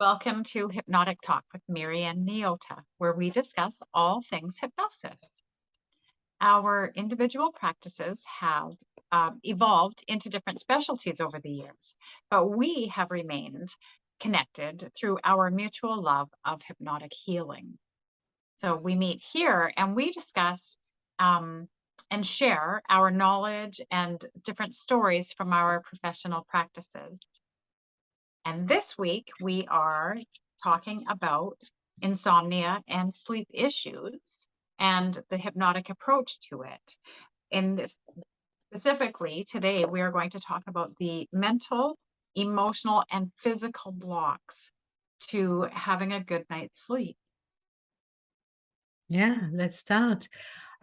Welcome to Hypnotic Talk with Miri and Neota, where we discuss all things hypnosis. Our individual practices have evolved into different specialties over the years, but we have remained connected through our mutual love of hypnotic healing. So we meet here and we discuss and share our knowledge and different stories from our professional practices. And this week we are talking about insomnia and sleep issues and the hypnotic approach to it. In this specifically today, we are going to talk about the mental, emotional, and physical blocks to having a good night's sleep. Yeah, let's start.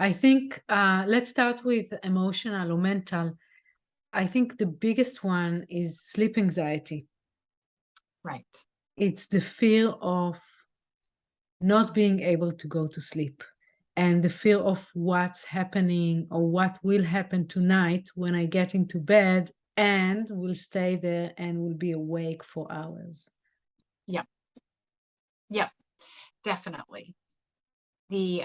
I think let's start with emotional or mental. I think the biggest one is sleep anxiety. Right. It's the fear of not being able to go to sleep and the fear of what's happening or what will happen tonight when I get into bed and will stay there and will be awake for hours. Yep. Yep. Definitely. The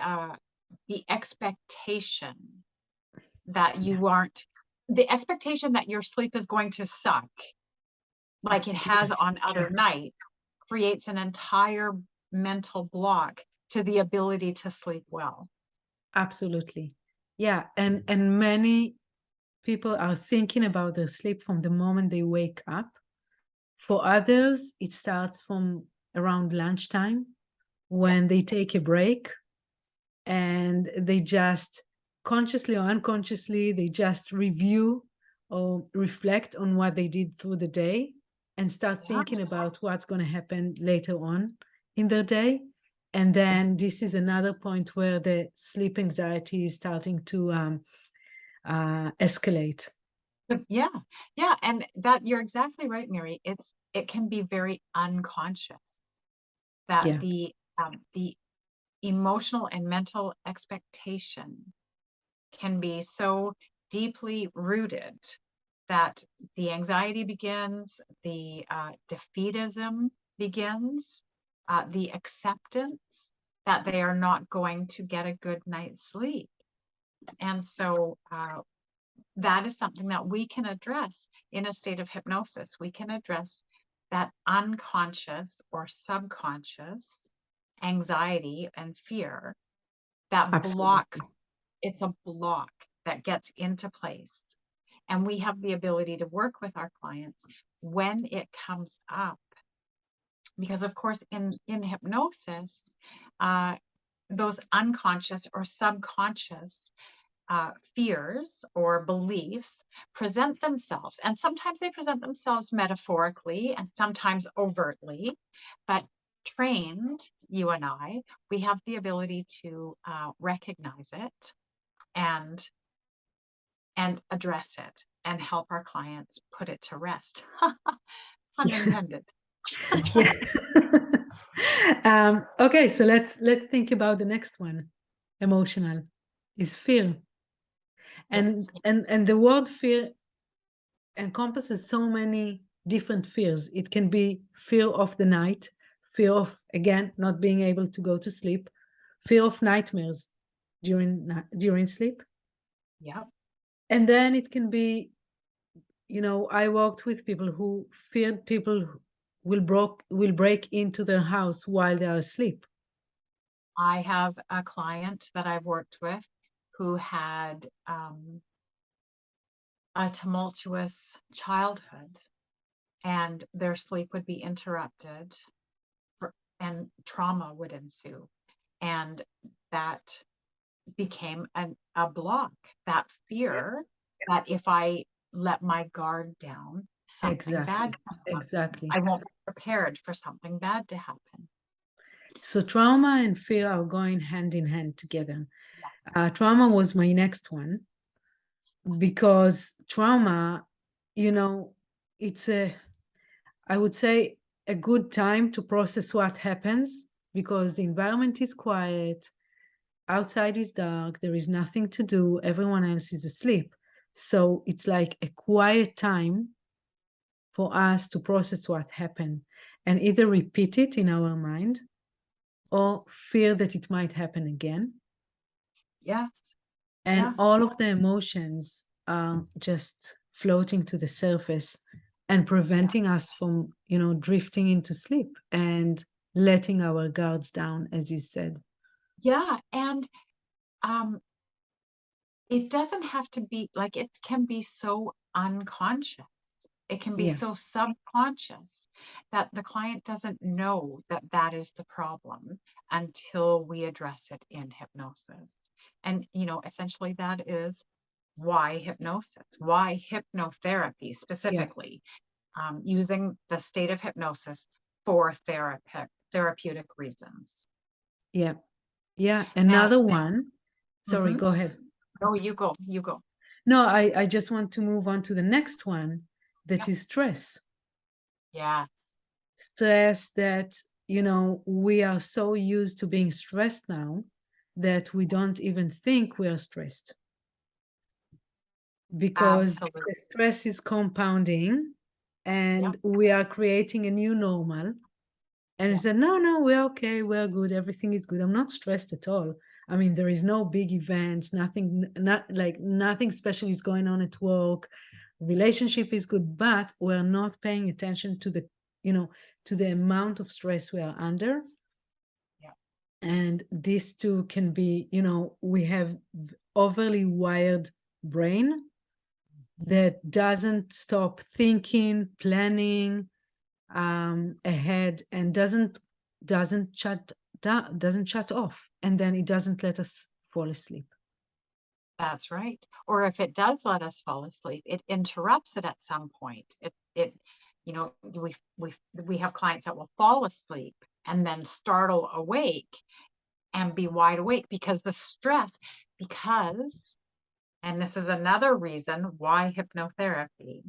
expectation that you aren't, the expectation that your sleep is going to suck like it has on other nights creates an entire mental block to the ability to sleep well. Absolutely. Yeah. And many people are thinking about their sleep from the moment they wake up. For others, it starts from around lunchtime when they take a break and they just consciously or unconsciously, they just review or reflect on what they did through the day and start Yeah. thinking about what's going to happen later on in their day. And then this is another point where the sleep anxiety is starting to escalate. Yeah. Yeah. And that you're exactly right, Miri. It can be very unconscious that Yeah, the emotional and mental expectation can be so deeply rooted that the anxiety begins, the defeatism begins, the acceptance that they are not going to get a good night's sleep. And so that is something that we can address in a state of hypnosis. We can address that unconscious or subconscious anxiety and fear that blocks. absolutely. It's a block that gets into place. And we have the ability to work with our clients when it comes up. Because of course, in hypnosis, those unconscious or subconscious fears or beliefs present themselves. And sometimes they present themselves metaphorically and sometimes overtly, but trained, you and I, we have the ability to recognize it and address it and help our clients put it to rest. Pun intended. Yeah. Okay, so let's think about the next one. Emotional is fear. Yes. And the word fear encompasses so many different fears. It can be fear of the night, fear of, again, not being able to go to sleep, fear of nightmares during sleep. Yeah. And then it can be, I worked with people who feared people will break into their house while they are asleep. I have a client that I've worked with who had a tumultuous childhood and their sleep would be interrupted and trauma would ensue. And that became a block, that fear that if I let my guard down, something bad Exactly. comes up. Exactly. I won't be prepared for something bad to happen. So trauma and fear are going hand in hand together. Trauma was my next one because trauma, it's I would say, a good time to process what happens because the environment is quiet, outside is dark, there is nothing to do, everyone else is asleep. So it's like a quiet time for us to process what happened. and either repeat it in our mind or fear that it might happen again. Yes. And Yeah. all of the emotions are just floating to the surface and preventing us from, drifting into sleep and letting our guards down, as you said. Yeah. And um, it doesn't have to be like, it can be so unconscious. It can be Yeah, so subconscious that the client doesn't know that that is the problem until we address it in hypnosis. And, essentially that is why hypnosis, why hypnotherapy yeah, specifically, using the state of hypnosis for therapeutic reasons. yeah, yeah. Now, Another one. Sorry, mhm. go ahead. No, you go, you go. No, I just want to move on to the next one, that Yep. is stress. Yeah, Stress that, we are so used to being stressed now that we don't even think we are stressed, because absolutely. the stress is compounding Yep. and we are creating a new normal. And we Yeah. said, no, we're okay, we're good, everything is good. I'm not stressed at all. I mean, there is no big events, nothing special is going on at work. Relationship is good, but we're not paying attention to the amount of stress we are under. Yeah. And this too can be, we have overly wired brain Mhm. that doesn't stop thinking, planning ahead, and doesn't shut off, and then it doesn't let us fall asleep. That's right. Or if it does let us fall asleep, it interrupts it at some point. We have clients that will fall asleep and then startle awake and be wide awake because the stress, because, and this is another reason why hypnotherapy,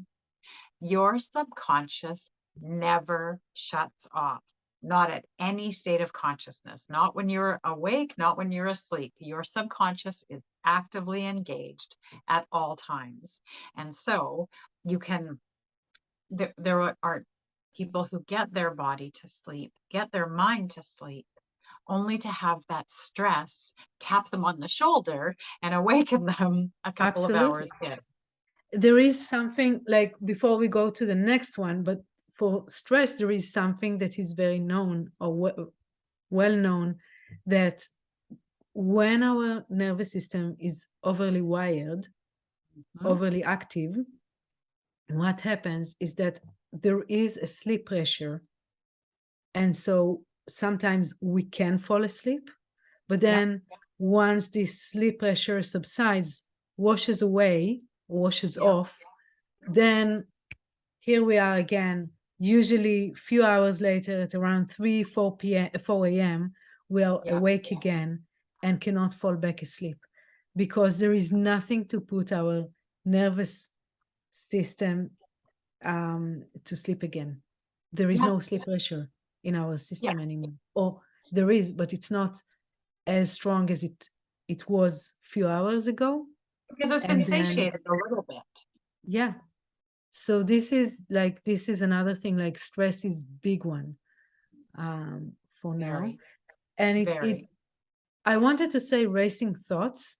your subconscious never shuts off, not at any state of consciousness, not when you're awake, not when you're asleep. Your subconscious is actively engaged at all times. And so you can, there are people who get their body to sleep, get their mind to sleep, only to have that stress tap them on the shoulder and awaken them a couple of hours Absolutely. in. There is something, like, before we go to the next one, but for stress, there is something that is very known, or well known, that when our nervous system is overly wired, Mhm. overly active, what happens is that there is a sleep pressure. And so sometimes we can fall asleep, but Yep. then once this sleep pressure subsides, washes away, washes Yep. off, then here we are again. Usually a few hours later, at around 3, 4 a.m., we are Yep. awake again and cannot fall back asleep, because there is nothing to put our nervous system to sleep again. There is Yeah. no sleep pressure in our Yeah. system anymore. Or there is, but it's not as strong as it was a few hours ago. Because it's been And then, satiated a little bit. yeah. So this is another thing, like stress is big one for now. Very, And it very I wanted to say racing thoughts,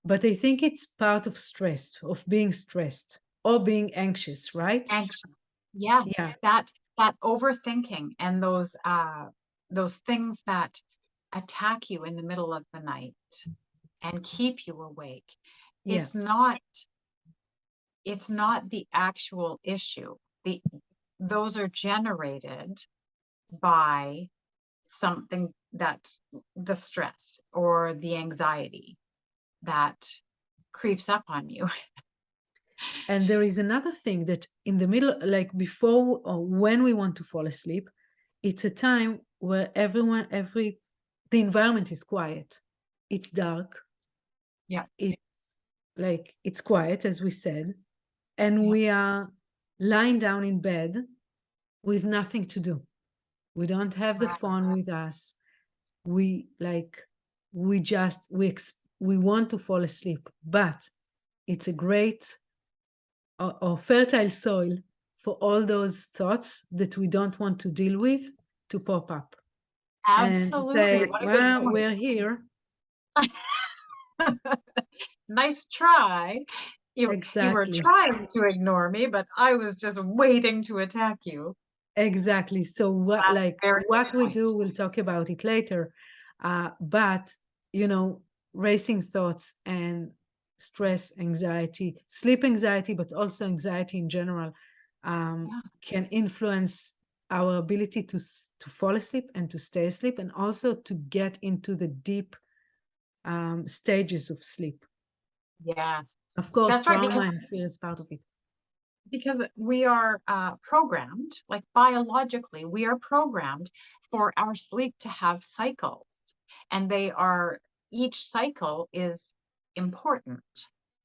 but I think it's part of stress, of being stressed or being anxious, right? anxious. Yes, Yeah, that overthinking and those things that attack you in the middle of the night and keep you awake. yeah. It's not it's not the actual issue. The Those are generated by something that the stress or the anxiety that creeps up on you. And there is another thing, that in the middle, like before or when we want to fall asleep, it's a time where the environment is quiet. It's dark. Yeah. It's quiet, as we said, and Yeah. we are lying down in bed with nothing to do. We don't have the Right. phone with us. We like, we just, we want to fall asleep, but it's a great or fertile soil for all those thoughts that we don't want to deal with to pop up and to Absolutely. say, What a good well, point. we're here. Nice try. You were Exactly. trying to ignore me, but I was just waiting to attack you. Exactly. So what, That's a like very good what we point. do, we'll talk about it later. But you know, racing thoughts and stress, anxiety, sleep anxiety, but also anxiety in general, Yeah. can influence our ability to fall asleep and to stay asleep, and also to get into the deep stages of sleep. Yes. Of course, That's right, trauma and fear is part of it. because we are programmed, like biologically, we are programmed for our sleep to have cycles, and each cycle is important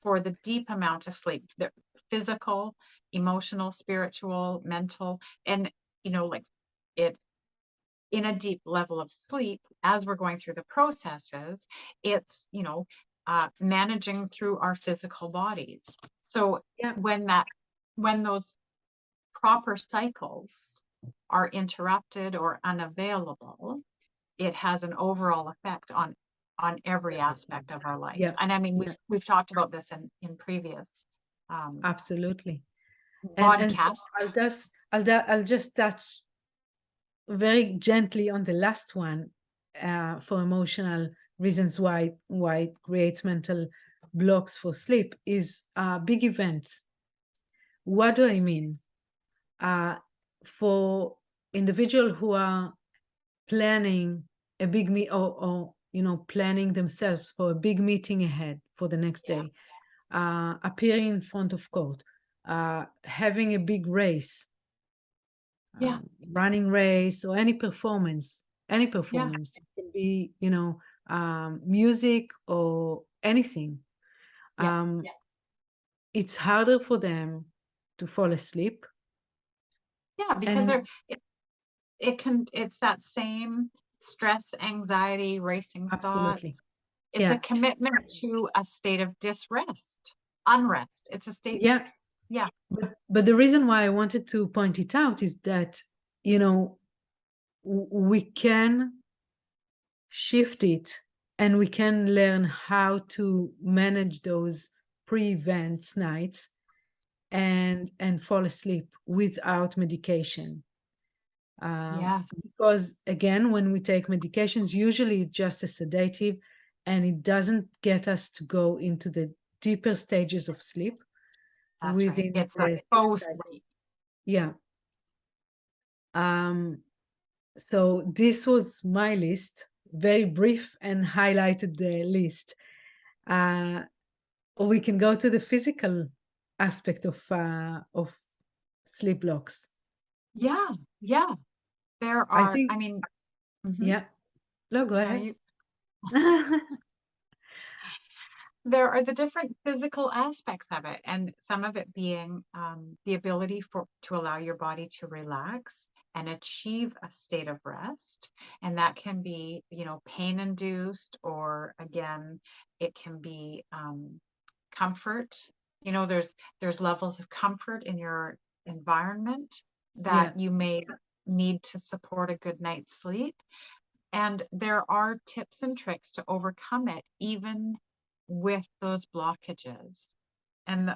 for the deep amount of sleep, the physical, emotional, spiritual, mental, and like it in a deep level of sleep as we're going through the processes, it's managing through our physical bodies. So Yeah, when those proper cycles are interrupted or unavailable, it has an overall effect on every aspect of our life. yeah, And I mean, yeah, we've talked about this in previous absolutely. And so podcasts. I'll just touch very gently on the last one, for emotional reasons why it creates mental blocks for sleep is big events. What do I mean? For individuals who are planning a big meet, or planning themselves for a big meeting ahead for the next Yeah, day, appearing in front of court, having a big race, yeah, running race, or any yeah, performance. It can be, music or anything. yeah, Yeah. It's harder for them to fall asleep. yeah, because And it's that same stress, anxiety, racing thoughts. absolutely. It's a Yeah. commitment to a state of unrest. It's a state, Yeah. yeah, But the reason why I wanted to point it out is that, you know, we can shift it, and we can learn how to manage those pre-events nights and fall asleep without medication. yeah, Because again, when we take medications, usually it's just a sedative, and it doesn't get us to go into the deeper stages of sleep that's right. within It's that the sleep faux cycle. sleep. Yeah. Um, so this was my list, very brief and highlighted the list. Or we can go to the physical aspect of sleep blocks. Yeah, yeah. I think, I mean, mhm, yeah. No, go no, ahead. there are the different physical aspects of it, and some of it being the ability to allow your body to relax and achieve a state of rest. And that can be, pain induced, or again, it can be comfort. There's levels of comfort in your environment that Yeah. you may need to support a good night's sleep. And there are tips and tricks to overcome it, even with those blockages. And So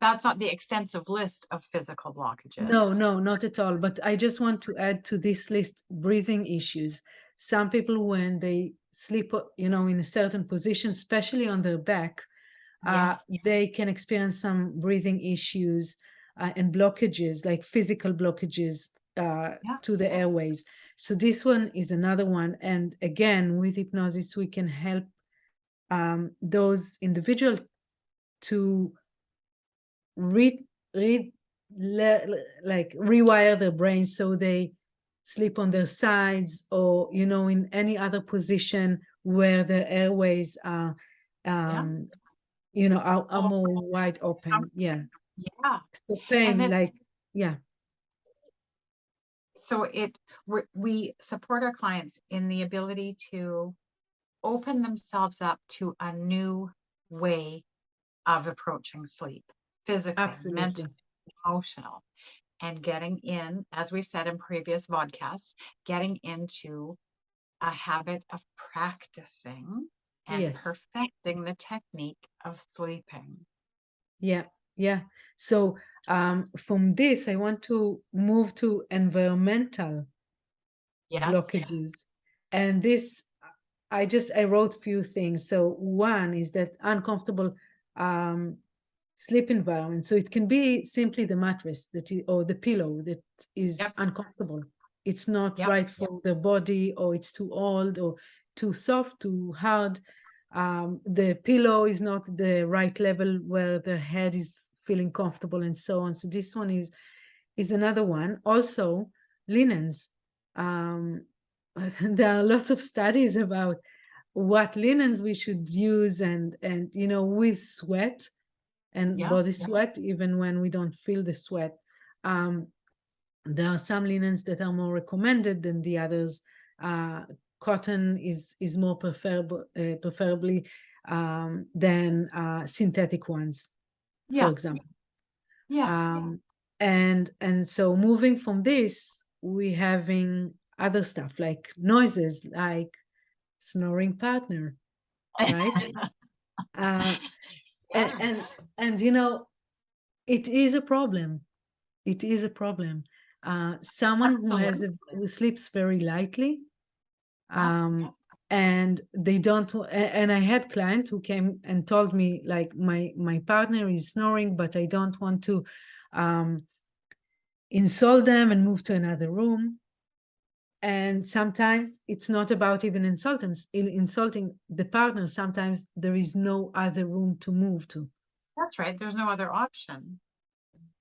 that's not the extensive list of physical blockages. no, no, not at all. But I just want to add to this list breathing issues. Some people, when they sleep, in a certain position, especially on their back, Yeah, they can experience some breathing issues, and blockages, like physical blockages, yeah, to the airways. So this one is another one. And again, with hypnosis, we can help those individuals to read read like rewire their brains so they sleep on their sides, or in any other position where their airways yeah. um are Oh, more wide open. Yeah. yeah. So And pain, then like, yeah, so we support our clients in the ability to open themselves up to a new way of approaching sleep, physically, mentally, absolutely. emotional, and getting in, as we've said in previous podcasts, getting into a habit of practicing and Yes. perfecting the technique of sleeping. Yeah. Yeah. So from this, I want to move to environmental Yes. blockages. And this, I wrote few things. So one is that uncomfortable um, sleep environment. So it can be simply the mattress or the pillow that is Yep. uncomfortable. It's not Yep. right for the body, or it's too old, or too soft, too hard. The pillow is not the right level where the head is feeling comfortable, and so on. So this one is another one. Also, linens. Um, there are lots of studies about what linens we should use, and with sweat and Yep. body sweat, even when we don't feel the sweat. Um, there are some linens that are more recommended than the others. Cotton is more preferably than synthetic ones, for Yeah. example. Yeah. And so moving from this, we having other stuff like noises, like snoring partner, right? Uh, and, Yeah. and and it is a problem. It is a problem. Someone Absolutely. who sleeps very lightly, Yep. and they don't. And I had client who came and told me, like, my partner is snoring, but I don't want to insult them and move to another room. And sometimes it's not about even insulting the partner. Sometimes there is no other room to move to. That's right. There's no other option.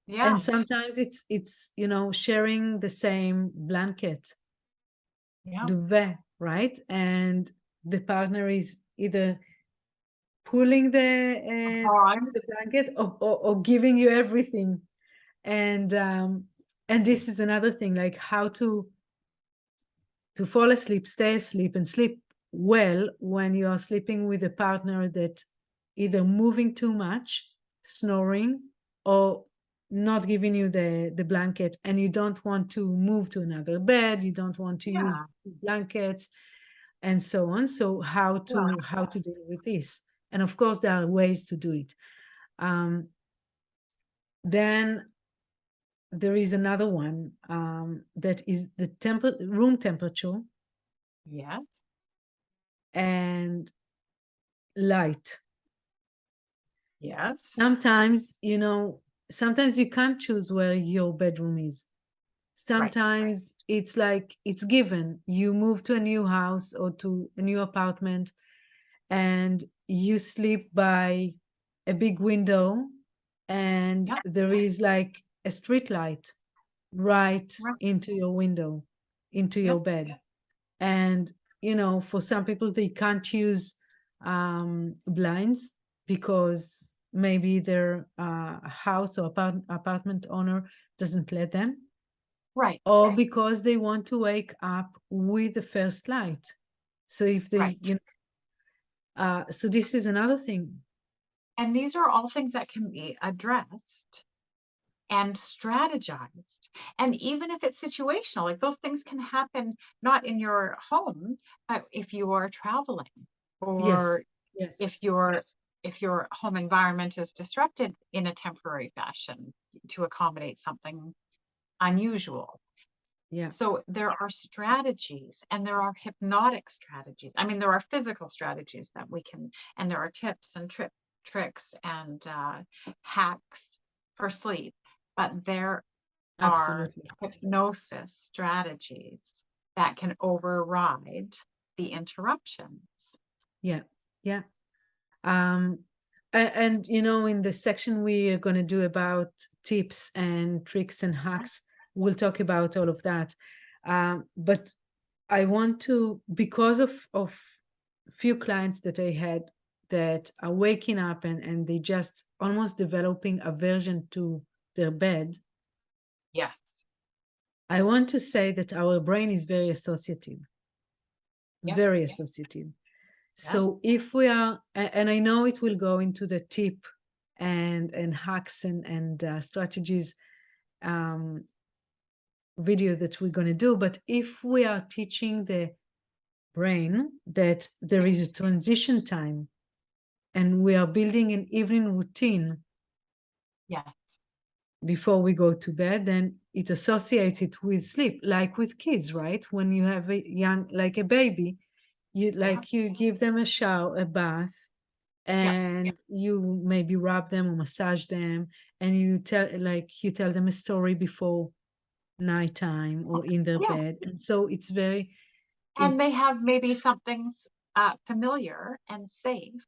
Yeah. And sometimes it's sharing the same blanket, Yeah. duvet, right? And the partner is either pulling On. the blanket, or giving you everything. And this is another thing, like how to fall asleep, stay asleep, and sleep well when you are sleeping with a partner that either moving too much, snoring, or not giving you the blanket, and you don't want to move to another bed, you don't want to use Yeah. blankets, and so on. So how Yeah. to deal with this? And of course, there are ways to do it. Then there is another one, that is the room temperature Yes. and light. Yes. Sometimes you can't choose where your bedroom is. Right. Sometimes it's like it's given. You move to a new house or to a new apartment, and you sleep by a big window, and Yep. there is like a street light right Right. into your window, into Yep. your bed. And for some people, they can't use blinds because maybe their house or apartment owner doesn't let them, Right. or because they want to wake up with the first light. So if Right. so this is another thing. And these are all things that can be addressed and strategized. And even if it's situational, like those things can happen not in your home, but if you are traveling, Yes, or yes, if your home environment is disrupted in a temporary fashion to accommodate something unusual. yeah, So there are strategies, and there are hypnotic strategies. I mean, there are physical strategies that we can, and there are tips and tricks and hacks for sleep, but there are absolutely. hypnosis strategies that can override the interruptions. Yeah, yeah. Um, and in the section we are going to do about tips and tricks and hacks, we'll talk about all of that. But I want to, because of few clients that I had that are waking up, and they just almost developing aversion to their bed. Yes. I want to say that our brain is very associative, Yep. very associative. Yep. So if we are, and I know it will go into the tip and hacks and strategies video that we're going to do. But if we are teaching the brain that there is a transition time and we are building an evening routine Yes. before we go to bed, then it associates it with sleep, like with kids, right? When you have a young, like a baby, you give them a shower, a bath, Yeah. and you maybe rub them or massage them, and you tell them a story before nighttime or in their Yeah. bed. And so it's very, And they it's have maybe something familiar and safe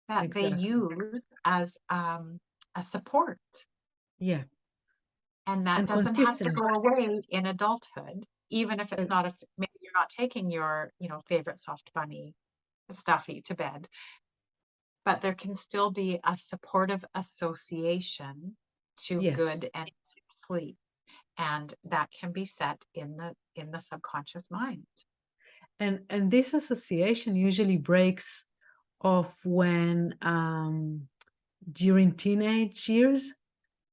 that they exactly, use as a support. yeah, And that and doesn't have to consistent. go away in adulthood, even if Uh, it's not maybe you're not taking your, favorite soft bunny stuffy to bed, but there can still be a supportive association to yes, good and sleep. And that can be set in the subconscious mind. and this association usually breaks off when during teenage years,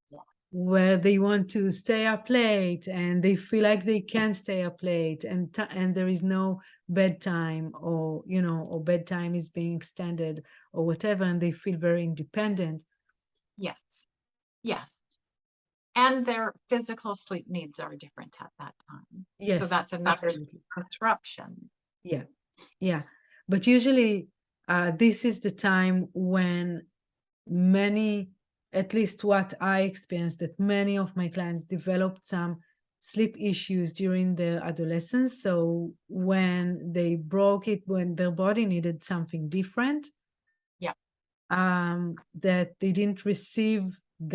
Yeah. where they want to stay up late and they feel like they can stay up late, and there is no bedtime, or or bedtime is being extended or whatever, and they feel very independent. Yes. Yes. And their physical sleep needs are different at that time. So Yes, that's another absolutely. disruption. Yeah, yeah. But usually, this is the time when many, at least what I experienced, that many of my clients developed some sleep issues during their adolescence. So when they broke it, when their body needed something different, Yeah. that they didn't receive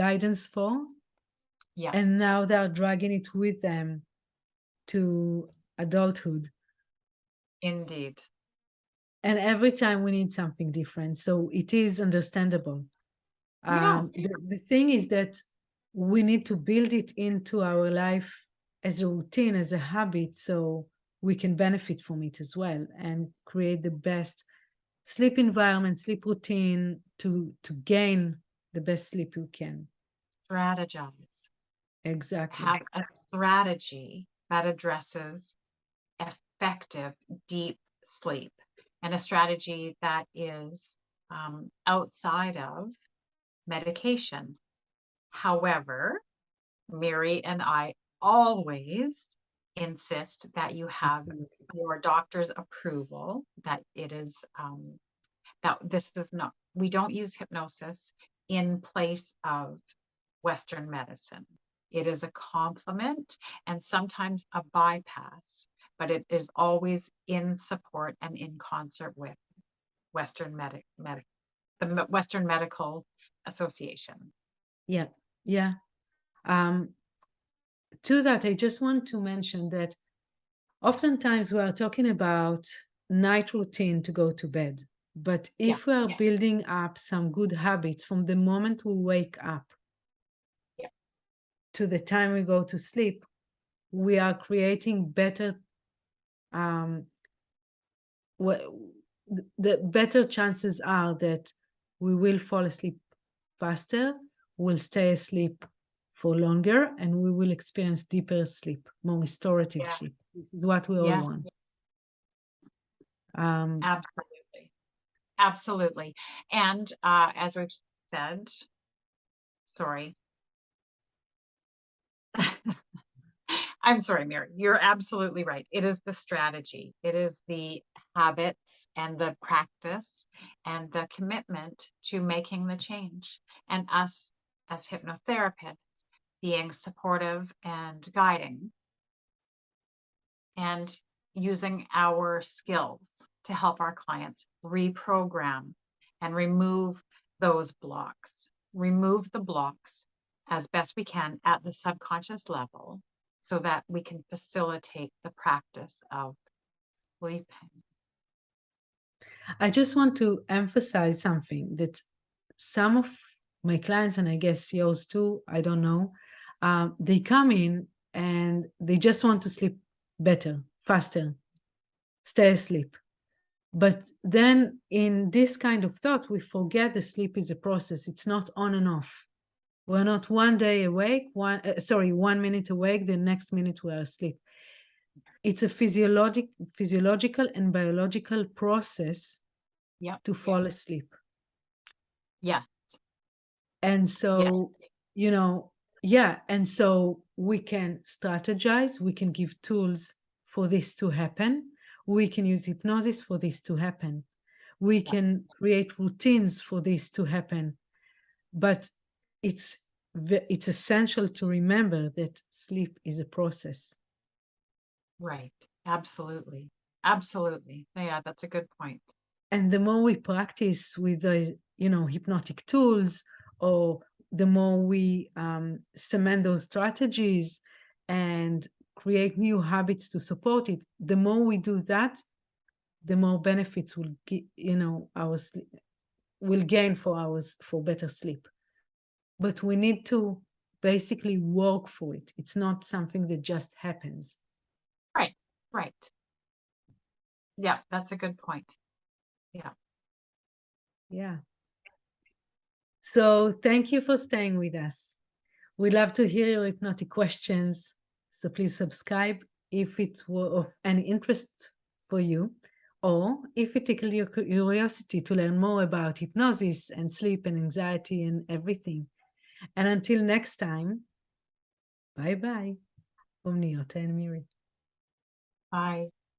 guidance for, Yeah. and now they are dragging it with them to adulthood. Indeed. And every time we need something different. So it is understandable. Yeah. The thing is that we need to build it into our life as a routine, as a habit, so we can benefit from it as well and create the best sleep environment, sleep routine to gain the best sleep you can. Strategize. Exactly. Have a strategy that addresses effective deep sleep, and a strategy that is outside of medication. However, Miri and I always insist that you have Absolutely. your doctor's approval, that it is that this is not, we don't use hypnosis in place of Western medicine. It is a complement and sometimes a bypass, but it is always in support and in concert with Western the Western Medical Association. Yeah. Yeah. Um, to that, I just want to mention that oftentimes we are talking about night routine to go to bed. But Yeah, if we are building up some good habits from the moment we wake up yeah, to the time we go to sleep, we are creating better, um, the better chances are that we will fall asleep faster, we'll stay asleep for longer, and we will experience deeper sleep, more restorative yeah, sleep. This is what we all yeah, want. Um, absolutely. Absolutely. And as we've said, sorry, I'm sorry, Mary, you're absolutely right. It is the strategy, it is the habits and the practice and the commitment to making the change. And us as hypnotherapists being supportive and guiding and using our skills to help our clients reprogram and remove the blocks as best we can at the subconscious level so that we can facilitate the practice of sleeping. I just want to emphasize something that some of my clients, and I guess yours too, I don't know, they come in and they just want to sleep better, faster, stay asleep. But then in this kind of thought, we forget the sleep is a process. It's not on and off. We're not one day awake, 1 minute awake, the next minute we're asleep. It's a physiological and biological process to fall asleep. Yeah. And so, and so we can strategize, we can give tools for this to happen. We can use hypnosis for this to happen. We can create routines for this to happen. But it's essential to remember that sleep is a process. Right. Absolutely. Absolutely. Yeah, that's a good point. And the more we practice with the hypnotic tools, or the more we cement those strategies and create new habits to support it, the more we do that, the more benefits will gain for better sleep. But we need to basically work for it. It's not something that just happens. Right. Right. Yeah, that's a good point. Yeah. Yeah. So thank you for staying with us. We'd love to hear your hypnotic questions. So please subscribe if it were of any interest for you, or if it tickled your curiosity to learn more about hypnosis and sleep and anxiety and everything. And until next time, bye-bye from Neota and Miri. Bye.